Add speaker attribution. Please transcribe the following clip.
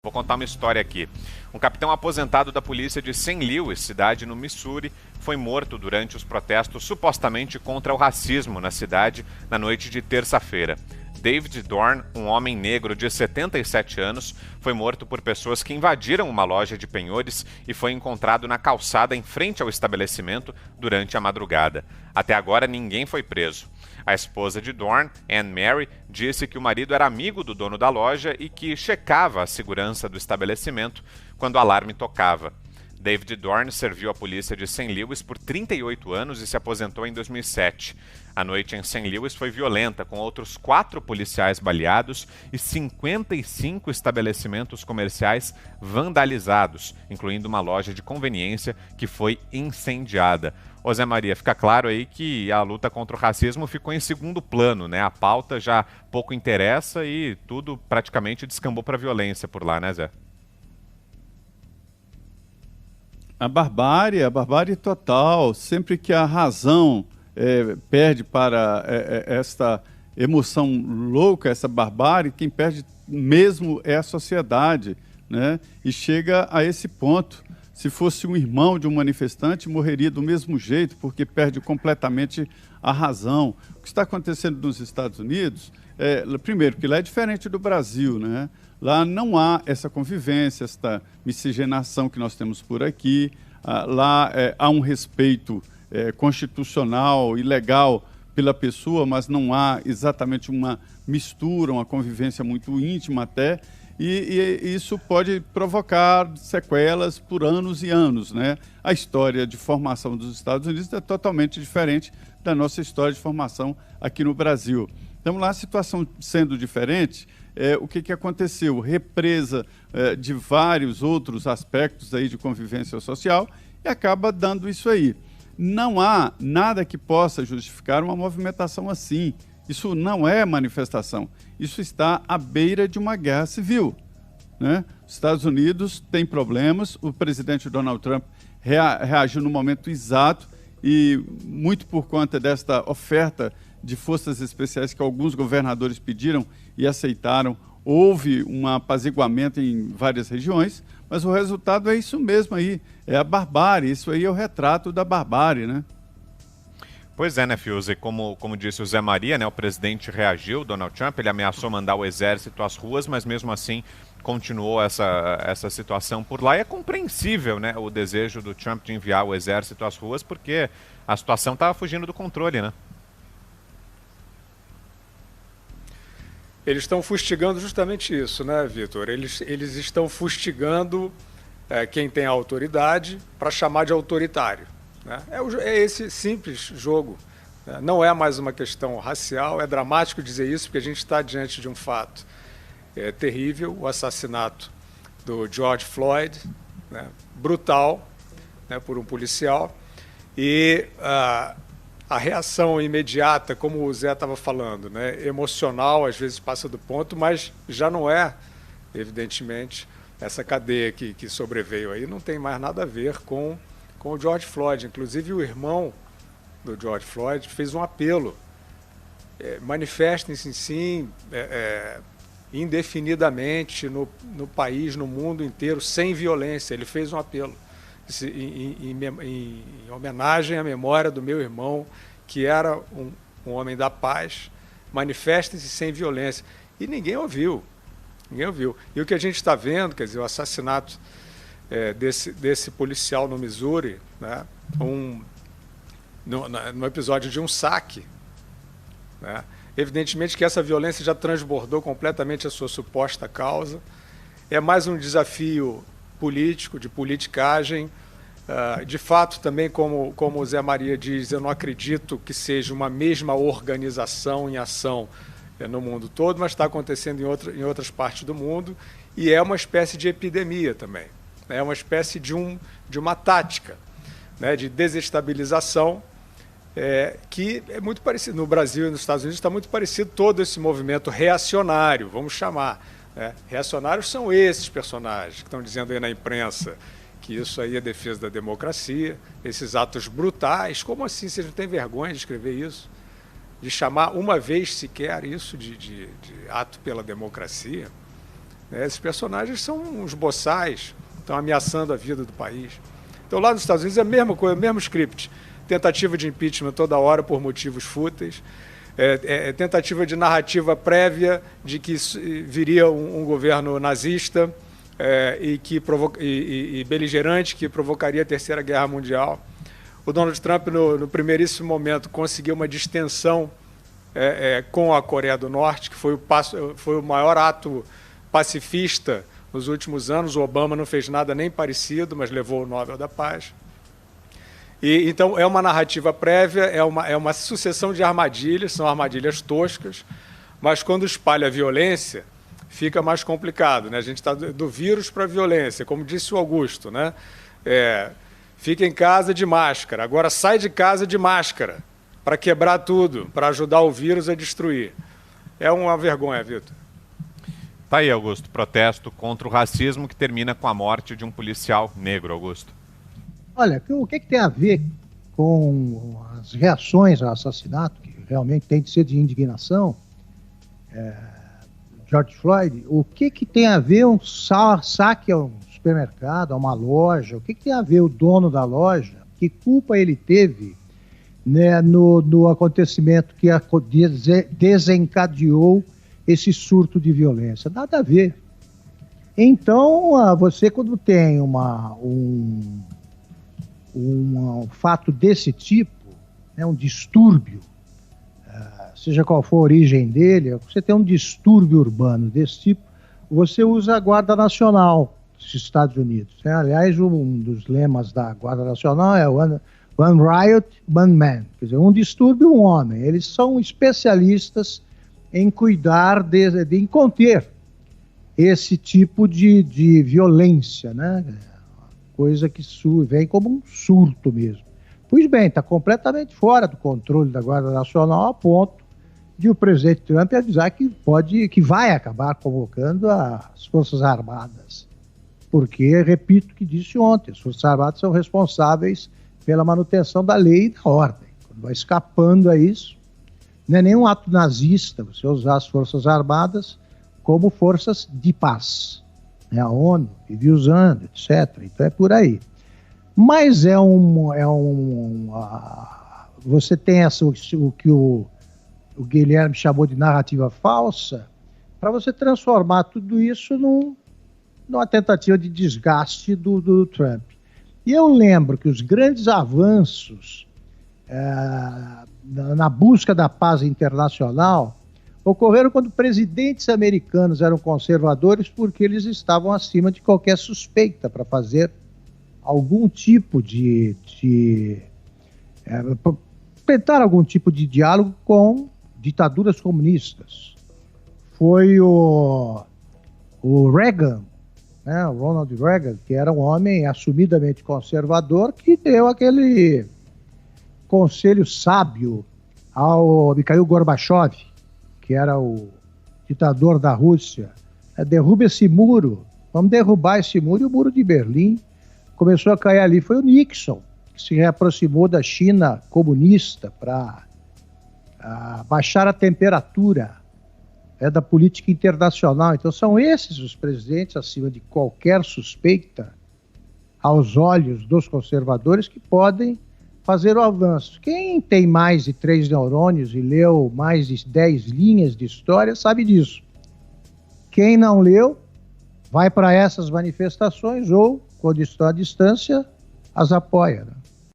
Speaker 1: Vou contar uma história aqui. Um capitão aposentado da polícia de St. Louis, cidade no Missouri, foi morto durante os protestos supostamente contra o racismo na cidade na noite de terça-feira. David Dorn, um homem negro de 77 anos, foi morto por pessoas que invadiram uma loja de penhores e foi encontrado na calçada em frente ao estabelecimento durante a madrugada. Até agora, ninguém foi preso. A esposa de Dorn, Anne Mary, disse que o marido era amigo do dono da loja e que checava a segurança do estabelecimento quando o alarme tocava. David Dorn serviu a polícia de St. Louis por 38 anos e se aposentou em 2007. A noite em St. Louis foi violenta, com outros 4 policiais baleados e 55 estabelecimentos comerciais vandalizados, incluindo uma loja de conveniência que foi incendiada. Ô Zé Maria, fica claro aí que a luta contra o racismo ficou em segundo plano, né? A pauta já pouco interessa e tudo praticamente descambou para violência por lá, né, Zé?
Speaker 2: A barbárie total, sempre que a razão perde para esta emoção louca, essa barbárie, quem perde mesmo é a sociedade, né? E chega a esse ponto. Se fosse um irmão de um manifestante, morreria do mesmo jeito, porque perde completamente a razão. O que está acontecendo nos Estados Unidos, primeiro, que lá é diferente do Brasil, né? Lá não há essa convivência, esta miscigenação que nós temos por aqui. Lá há um respeito constitucional e legal pela pessoa, mas não há exatamente uma mistura, uma convivência muito íntima até, e isso pode provocar sequelas por anos e anos, né? A história de formação dos Estados Unidos é totalmente diferente da nossa história de formação aqui no Brasil. Então, lá a situação sendo diferente, o que aconteceu? Represa de vários outros aspectos aí de convivência social e acaba dando isso aí. Não há nada que possa justificar uma movimentação assim. Isso não é manifestação. Isso está à beira de uma guerra civil, né? Os Estados Unidos têm problemas, o presidente Donald Trump reagiu no momento exato e muito por conta desta oferta de forças especiais que alguns governadores pediram e aceitaram. Houve um apaziguamento em várias regiões, mas o resultado é isso mesmo aí, é a barbárie. Isso aí é o retrato da barbárie, né?
Speaker 1: Pois é, né, Fiuza? E como disse o Zé Maria, né, o presidente reagiu, Donald Trump, ele ameaçou mandar o exército às ruas, mas mesmo assim continuou essa situação por lá. E é compreensível, né, o desejo do Trump de enviar o exército às ruas, porque a situação estava fugindo do controle, né?
Speaker 3: Eles estão fustigando justamente isso, né, Vitor? Eles estão fustigando quem tem a autoridade para chamar de autoritário. Né? É esse simples jogo. Né? Não é mais uma questão racial. É dramático dizer isso, porque a gente está diante de um fato terrível, o assassinato do George Floyd, né? Brutal, né, por um policial. E a reação imediata, como o Zé estava falando, né, emocional, às vezes passa do ponto, mas já não é, evidentemente, essa cadeia que sobreveio aí, não tem mais nada a ver com o George Floyd. Inclusive, o irmão do George Floyd fez um apelo. Manifestem-se, sim, indefinidamente no país, no mundo inteiro, sem violência. Ele fez um apelo em homenagem à memória do meu irmão, que era um homem da paz. Manifestem-se sem violência. E ninguém ouviu. Ninguém ouviu. E o que a gente está vendo, quer dizer, o assassinato desse policial no Missouri, né, no episódio de um saque, né? Evidentemente que essa violência já transbordou completamente a sua suposta causa. É mais um desafio político, de politicagem. De fato, também, como o Zé Maria diz, eu não acredito que seja uma mesma organização em ação no mundo todo, mas está acontecendo em outras partes do mundo, e é uma espécie de epidemia também. É uma espécie de uma tática, né, de desestabilização, que é muito parecido. No Brasil e nos Estados Unidos está muito parecido todo esse movimento reacionário, vamos chamar. Né? Reacionários são esses personagens que estão dizendo aí na imprensa que isso aí é defesa da democracia, esses atos brutais. Como assim? Vocês não têm vergonha de escrever isso? De chamar uma vez sequer isso de ato pela democracia? né? Esses personagens são uns boçais, estão ameaçando a vida do país. Então lá nos Estados Unidos é a mesma coisa, o mesmo script. Tentativa de impeachment toda hora por motivos fúteis, tentativa de narrativa prévia de que viria um governo nazista e beligerante que provocaria a Terceira Guerra Mundial. O Donald Trump, no primeiríssimo momento, conseguiu uma distensão com a Coreia do Norte, que foi o maior ato pacifista nos últimos anos. O Obama não fez nada nem parecido, mas levou o Nobel da Paz. Então, é uma narrativa prévia, é uma sucessão de armadilhas, são armadilhas toscas, mas quando espalha a violência, fica mais complicado, né? A gente está do vírus para a violência, como disse o Augusto, né? Fica em casa de máscara, agora sai de casa de máscara, para quebrar tudo, para ajudar o vírus a destruir. É uma vergonha, Vitor.
Speaker 1: Tá aí, Augusto, protesto contra o racismo que termina com a morte de um policial negro, Augusto.
Speaker 4: Olha, o que tem a ver com as reações ao assassinato, que realmente tem de ser de indignação, George Floyd, o que tem a ver um saque a um supermercado, a uma loja, o que tem a ver o dono da loja, que culpa ele teve, né, no acontecimento que desencadeou esse surto de violência? Nada a ver. Então, você quando tem um fato desse tipo, né, um distúrbio, seja qual for a origem dele, você tem um distúrbio urbano desse tipo, você usa a Guarda Nacional dos Estados Unidos, né? Aliás, um dos lemas da Guarda Nacional é One Riot, One Man, quer dizer, um distúrbio, um homem. Eles são especialistas em cuidar em conter esse tipo de violência, né? Coisa que vem como um surto mesmo. Pois bem, está completamente fora do controle da Guarda Nacional, a ponto de o presidente Trump avisar que vai acabar convocando as Forças Armadas. Porque, repito o que disse ontem, as Forças Armadas são responsáveis pela manutenção da lei e da ordem. Quando vai escapando a isso, não é nenhum ato nazista você usar as Forças Armadas como forças de paz. A ONU vive usando, etc. Então é por aí. Mas você tem o que o Guilherme chamou de narrativa falsa, para você transformar tudo isso numa tentativa de desgaste do Trump. E eu lembro que os grandes avanços na busca da paz internacional ocorreram quando presidentes americanos eram conservadores, porque eles estavam acima de qualquer suspeita para fazer algum tipo tentar algum tipo de diálogo com ditaduras comunistas. Foi o Reagan, né, o Ronald Reagan, que era um homem assumidamente conservador, que deu aquele conselho sábio ao Mikhail Gorbachev, que era o ditador da Rússia: derruba esse muro, vamos derrubar esse muro. E o muro de Berlim começou a cair ali. Foi o Nixon que se reaproximou da China comunista para baixar a temperatura da política internacional. Então são esses os presidentes, acima de qualquer suspeita, aos olhos dos conservadores, que podem fazer o avanço. Quem tem mais de 3 neurônios e leu mais de 10 linhas de história sabe disso. Quem não leu, vai para essas manifestações ou, quando está à distância, as apoia, né?